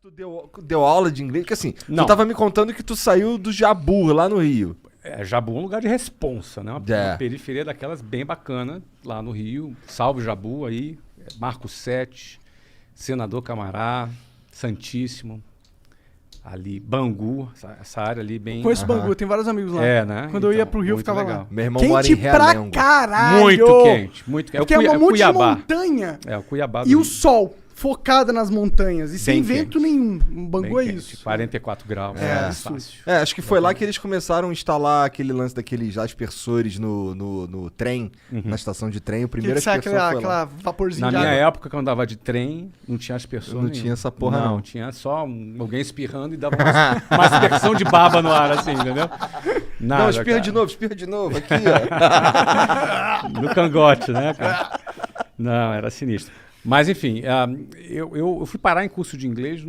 Tu deu aula de inglês? Porque assim, Não. tu tava me contando que tu saiu do Jabu, lá no Rio. Jabu é um lugar de responsa, né? Uma periferia daquelas bem bacana, lá no Rio. Salve Jabu aí, Marco 7, Senador Camará, Santíssimo, ali, Bangu, essa área ali bem... Conheço Bangu, tem vários amigos lá. Né? Quando eu ia pro Rio, eu muito ficava legal. lá. Meu irmão mora em Quente pra Realengo. caralho! Muito quente, muito quente. Porque é um monte de Cuiabá. montanha É, o Cuiabá do e o Rio. sol focado nas montanhas. E sem Bem vento quente. nenhum. Bangu Bem é quente, isso. 44 graus, É, fácil. Acho que foi lá que eles começaram a instalar aquele lance daqueles aspersores no trem, na estação de trem. O primeiro Que sai aspersor foi lá. aquela vaporzinho Na de minha água. época, quando eu andava de trem, não tinha aspersor Não nenhum. tinha essa porra, não. Tinha só alguém espirrando e dava uma aspersão de baba no ar, assim, entendeu? Nada, Não, espirra de novo, aqui, ó. No cangote, né, cara? Não, era sinistro. Mas, enfim, eu fui parar em curso de inglês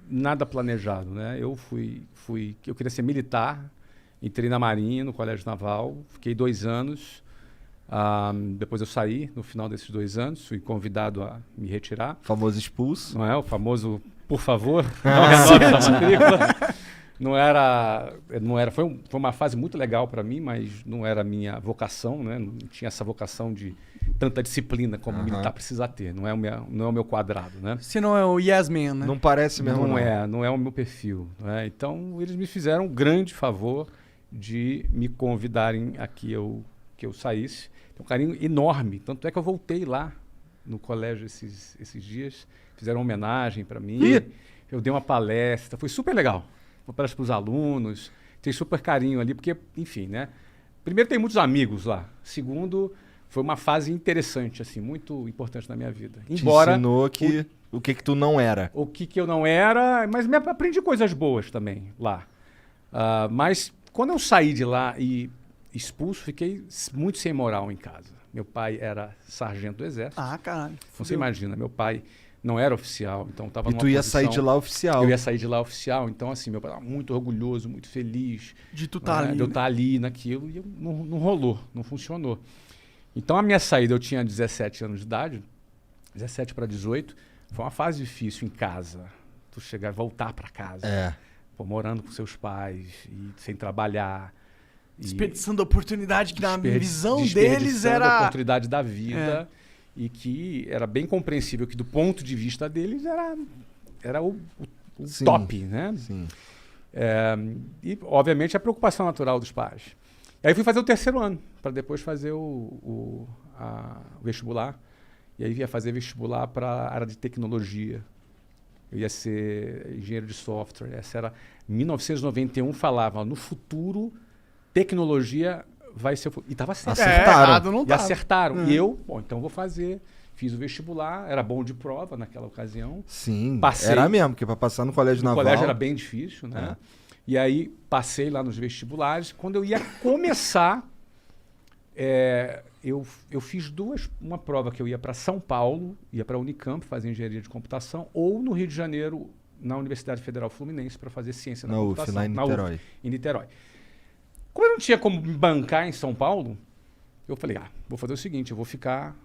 nada planejado, né? Eu queria ser militar, entrei na Marinha, no Colégio Naval, fiquei 2 anos. Depois eu saí, no final desses 2 anos, fui convidado a me retirar. Famoso expulso. Não é? O famoso, por favor, não renove essa matrícula. Não era, foi uma fase muito legal para mim, mas não era a minha vocação, né? Não tinha essa vocação de tanta disciplina como o militar precisa ter. Não é o meu quadrado, né? Você não é o Yes Man, né? Não parece mesmo, Não é o meu perfil. Né? Então, eles me fizeram um grande favor de me convidarem a que eu saísse. Tem um carinho enorme. Tanto é que eu voltei lá no colégio esses dias. Fizeram uma homenagem para mim. Eu dei uma palestra. Foi super legal. Uma palestra para os alunos. Tem super carinho ali, porque, enfim, né? Primeiro, tem muitos amigos lá. Segundo, foi uma fase interessante, assim, muito importante na minha vida. Embora te ensinou o que tu não era. O que eu não era, mas aprendi coisas boas também lá. Mas quando eu saí de lá e expulso, fiquei muito sem moral em casa. Meu pai era sargento do exército. Caralho. Você imagina, meu pai não era oficial, então estava numa E tu ia posição... sair de lá oficial. Eu ia sair de lá oficial, então assim, meu pai estava muito orgulhoso, muito feliz. De tu tá ali. De eu estar ali naquilo, e não rolou, não funcionou. Então a minha saída, eu tinha 17 anos de idade, 17 para 18, foi uma fase difícil em casa. Tu chegar, voltar para casa, morando com seus pais, e sem trabalhar. Desperdiçando a oportunidade que na visão deles era... a oportunidade da vida. E que era bem compreensível que do ponto de vista deles era o top, né? Sim. E, obviamente, a preocupação natural dos pais. E aí fui fazer o 3º ano, para depois fazer o vestibular. E aí ia fazer vestibular para a área de tecnologia. Eu ia ser engenheiro de software. Essa era 1991, falava, no futuro, tecnologia vai ser... E estava certo. Acertaram. Não E tava. acertaram. E eu, então vou fazer. Fiz o vestibular, era bom de prova naquela ocasião. Sim, Passei. era mesmo, porque para passar no colégio naval... O colégio era bem difícil, né? E aí passei lá nos vestibulares. Quando eu ia começar, eu fiz uma prova que eu ia para São Paulo, ia para a Unicamp fazer engenharia de computação, ou no Rio de Janeiro, na Universidade Federal Fluminense, para fazer ciência da computação. lá em Niterói. Em Niterói. Como eu não tinha como me bancar em São Paulo, eu falei, vou fazer o seguinte, eu vou ficar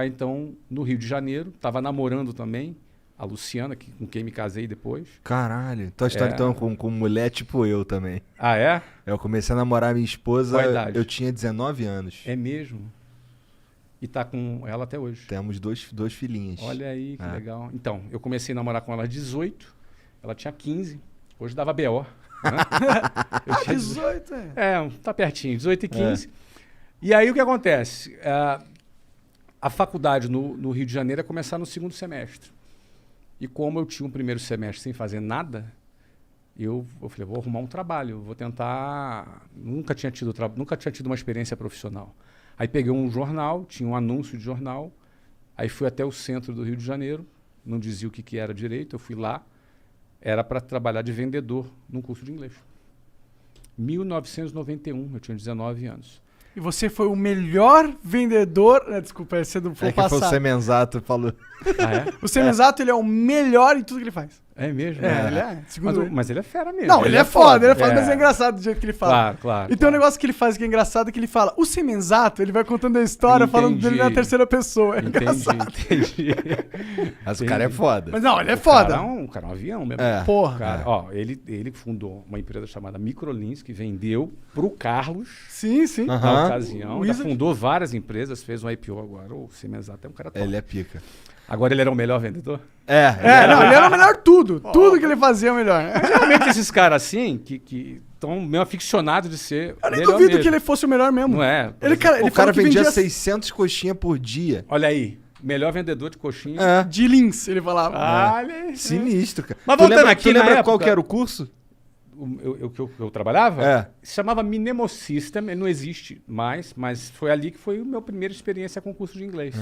então no Rio de Janeiro. Tava namorando também a Luciana, com quem me casei depois. Caralho, tua história então com mulher tipo eu também. Ah, é? Eu comecei a namorar minha esposa, Qual a idade? eu tinha 19 anos. É mesmo? E tá com ela até hoje? Temos dois filhinhos. Olha aí, que legal. Então, eu comecei a namorar com ela aos 18, ela tinha 15, hoje dava BO. Né? Eu tinha 18, tá pertinho, 18 e 15. E aí o que acontece? A faculdade no Rio de Janeiro ia começar no 2º semestre. E como eu tinha um 1º semestre sem fazer nada, eu falei, vou arrumar um trabalho, vou tentar... Nunca tinha tido uma experiência profissional. Aí peguei um jornal, tinha um anúncio de jornal, aí fui até o centro do Rio de Janeiro, não dizia o que era direito, eu fui lá, era para trabalhar de vendedor num curso de inglês. 1991, eu tinha 19 anos. E você foi o melhor vendedor... Desculpa, esse é do que foi o passado. Semenzato falou. O Semenzato, ele é o melhor em tudo que ele faz. É mesmo? Ele é. Segundo Mas ele é fera mesmo. Não, ele é foda, mas é engraçado do jeito que ele fala. Claro, claro. E tem um negócio que ele faz que é engraçado, que ele fala, o Semenzato, ele vai contando a história, falando dele na terceira pessoa. É engraçado. Entendi. Mas o cara é foda. Mas não, ele é foda. Cara é um avião mesmo. Porra. Cara, ó, ele fundou uma empresa chamada Microlins, que vendeu pro Carlos Sim, sim. na ocasião. Já Wizard. fundou várias empresas, fez um IPO agora. O Semenzato é um cara top. Ele é pica. Agora ele era o melhor vendedor? Não, ele era o melhor tudo. Tudo que ele fazia é o melhor. Realmente esses caras assim, que estão meio aficionados de ser Eu nem melhor duvido mesmo. que ele fosse o melhor mesmo. Não é? Ele, cara, ele O cara falou que vendia vendia 600 coxinhas por dia. Olha aí, melhor vendedor de coxinha. É. de Lins, ele falava. Olha aí. Sinistro, cara. Mas Tu voltando lembra, aqui tu na lembra época- qual que era o curso? Eu trabalhava? É. Se chamava Minemo System, ele não existe mais, mas foi ali que foi a minha primeira experiência com curso de inglês.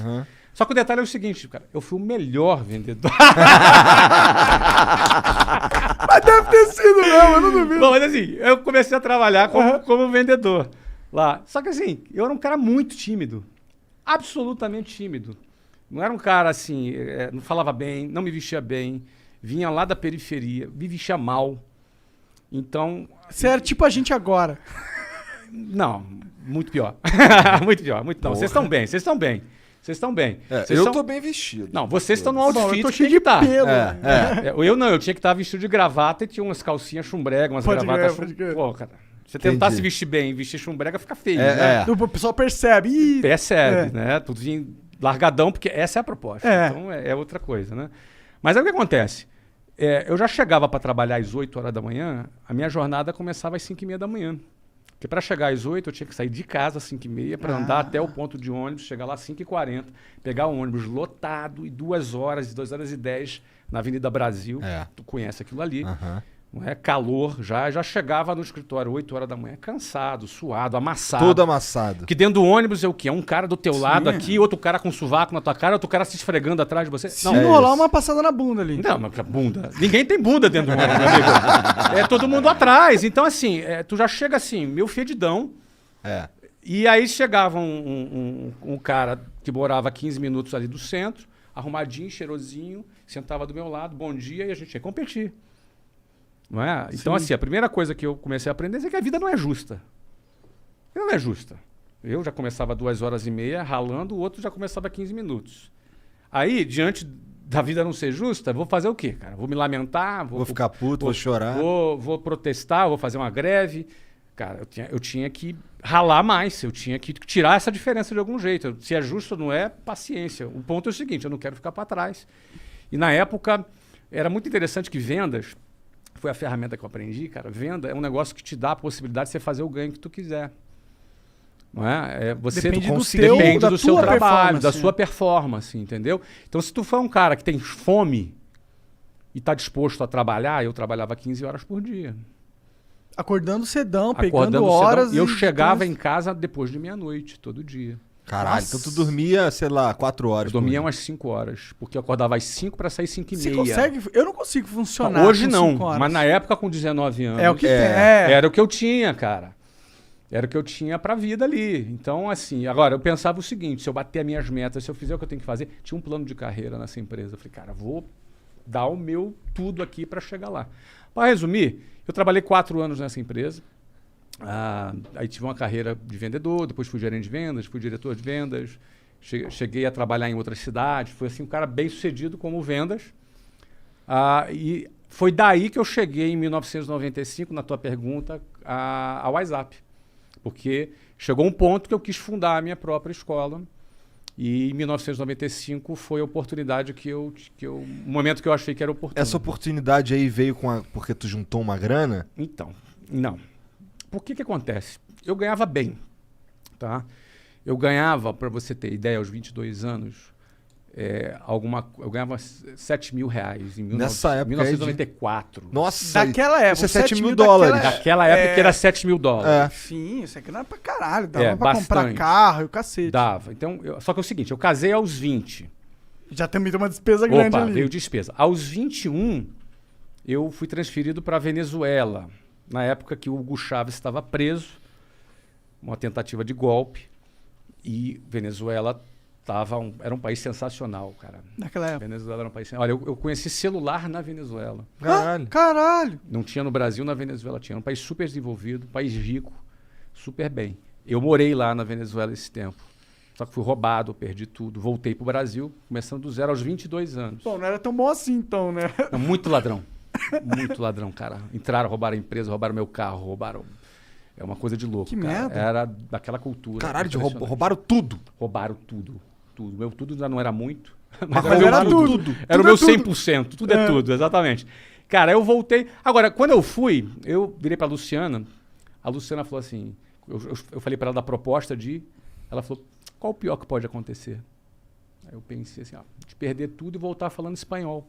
Só que o detalhe é o seguinte, cara, eu fui o melhor vendedor. Mas deve ter sido mesmo, eu não duvido. Bom, mas assim, eu comecei a trabalhar como vendedor lá. Só que assim, eu era um cara muito tímido. Absolutamente tímido. Não era um cara assim, não falava bem, não me vestia bem, vinha lá da periferia, me vestia mal. Então, Você era tipo a gente agora. não, muito pior. Muito pior, muito não. Vocês estão bem, vocês estão bem. Vocês estão bem. Vocês eu são- tô bem vestido. Não, vocês estão no Bom, outfit eu tô que cheio tem de que estar. pelo. Eu não, eu tinha que estar vestido de gravata e tinha umas calcinhas chumbrega, umas Pode gravatas crer, pode crer. Pô, cara, você tentar Entendi. se vestir bem e vestir chumbrega fica feio, né? O pessoal percebe. Ih, Percebe, né? Tudo vinha largadão, porque essa é a proposta. É. Então é outra coisa, né? Mas aí o que acontece? Eu já chegava para trabalhar às 8 horas da manhã, a minha jornada começava às 5h30 da manhã. Porque para chegar às 8 eu tinha que sair de casa às 5h30 para andar até o ponto de ônibus, chegar lá às 5h40, pegar o ônibus lotado e 2 horas, 2h10 na Avenida Brasil. Tu conhece aquilo ali. Não é? Calor, já chegava no escritório 8 horas da manhã, cansado, suado, amassado. Todo amassado. Porque dentro do ônibus é o quê? É um cara do teu lado aqui, outro cara com sovaco na tua cara, outro cara se esfregando atrás de você. se Não, não rolar uma passada na bunda ali. não, mas bunda. Ninguém tem bunda dentro do ônibus, meu amigo. É todo mundo atrás. Então, assim, tu já chega assim, meio fedidão. É. E aí chegava um cara que morava a 15 minutos ali do centro, arrumadinho, cheirosinho, sentava do meu lado, bom dia, e a gente ia competir. Não é? Então, assim, a primeira coisa que eu comecei a aprender é que a vida não é justa. Ela não é justa. Eu já começava 2h30 ralando, o outro já começava 15 minutos. Aí, diante da vida não ser justa, vou fazer o quê, cara? Vou me lamentar? Vou ficar puto, vou chorar. Vou protestar, vou fazer uma greve. Cara, eu tinha que ralar mais, eu tinha que tirar essa diferença de algum jeito. Se é justo ou não é, paciência. O ponto é o seguinte, eu não quero ficar para trás. E na época, era muito interessante que vendas, foi a ferramenta que eu aprendi, cara. Venda é um negócio que te dá a possibilidade de você fazer o ganho que tu quiser. Não é? Você Depende do depende da do seu tua trabalho, da performance, sua performance, entendeu? Então, se tu for um cara que tem fome e está disposto a trabalhar, eu trabalhava 15 horas por dia. Acordando cedão, pegando Acordando horas. cedão. E eu chegava depois- em casa depois de meia-noite, todo dia. Caralho, Nossa. então tu dormia, sei lá, 4 horas. Eu dormia por umas 5 horas, porque eu acordava às 5 para sair 5h30. Você consegue? Eu não consigo funcionar. Hoje com não, 5 horas. mas na época com 19 anos. É o que tem. Era o que eu tinha, cara. Era o que eu tinha pra vida ali. Então, assim, agora eu pensava o seguinte: se eu bater as minhas metas, se eu fizer o que eu tenho que fazer, tinha um plano de carreira nessa empresa. Eu falei, cara, vou dar o meu tudo aqui pra chegar lá. Para resumir, eu trabalhei 4 anos nessa empresa. Aí tive uma carreira de vendedor, depois fui gerente de vendas, fui diretor de vendas, cheguei a trabalhar em outras cidades, fui assim um cara bem sucedido como vendas. E foi daí que eu cheguei em 1995, na tua pergunta, ao WhatsApp. Porque chegou um ponto que eu quis fundar a minha própria escola. E em 1995 foi a oportunidade o momento que eu achei que era oportuno. Essa oportunidade aí veio porque tu juntou uma grana? Então, não. Por que acontece? Eu ganhava bem, tá? Eu ganhava, para você ter ideia, aos 22 anos, eu ganhava 7 mil reais em Nessa época 1994. Nossa, Daquela época. isso é 7 mil daquela dólares. Naquela época era 7 mil dólares. Sim, isso aqui não era pra caralho. Dava pra bastante. comprar carro e o cacete. Dava. Então, só que é o seguinte, eu casei aos 20. Já também tem uma despesa grande ali. Veio despesa. Aos 21, eu fui transferido para Venezuela. Na época que o Hugo Chávez estava preso, uma tentativa de golpe, e Venezuela Era um país sensacional, cara. Naquela época. Venezuela era um país... Olha, eu conheci celular na Venezuela. Caralho. Caralho. Não tinha no Brasil, na Venezuela tinha. Era um país super desenvolvido, um país rico, super bem. Eu morei lá na Venezuela esse tempo. Só que fui roubado, perdi tudo. Voltei pro Brasil, começando do zero aos 22 anos. Pô, não era tão bom assim, então, né? Não, muito ladrão. Muito ladrão, cara. Entraram, roubaram a empresa, roubaram meu carro, roubaram... É uma coisa de louco, Que cara. merda. Era daquela cultura. Caralho, impressionante. roubaram tudo. Roubaram tudo. Tudo. Meu tudo já não era muito. Mas Mas era meu tudo. Era o Tudo meu é tudo. 100%. Tudo é tudo, exatamente. Cara, eu voltei... Agora, quando eu fui, eu virei pra Luciana. A Luciana falou assim... Eu falei pra ela da proposta de... Ela falou, qual o pior que pode acontecer? Aí eu pensei assim, ó, de perder tudo e voltar falando espanhol.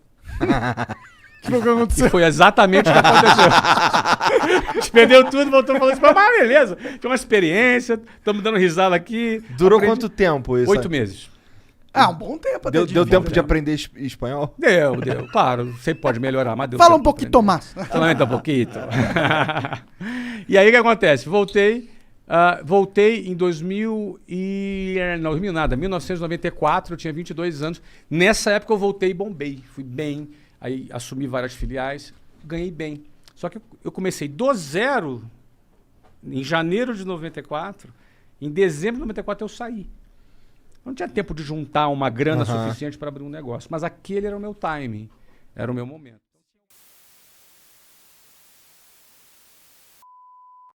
Que foi o que aconteceu? E foi exatamente o que aconteceu. A gente perdeu tudo, voltou falando espanhol. Mas beleza, tinha uma experiência, estamos dando risada aqui. Durou quanto tempo isso? 8 meses. Ah, um bom tempo. Deu até tempo de aprender espanhol? Deu. Claro, sempre pode melhorar, mas deu. Fala um tempo de pouquinho, aprender. Tomás. Solamente um pouquinho. E aí o que acontece? Voltei em 1994, eu tinha 22 anos. Nessa época eu voltei e bombei. Fui bem, aí assumi várias filiais, ganhei bem. Só que eu comecei do zero em janeiro de 94, em dezembro de 94 eu saí. Não tinha tempo de juntar uma grana suficiente para abrir um negócio, mas aquele era o meu timing, era o meu momento.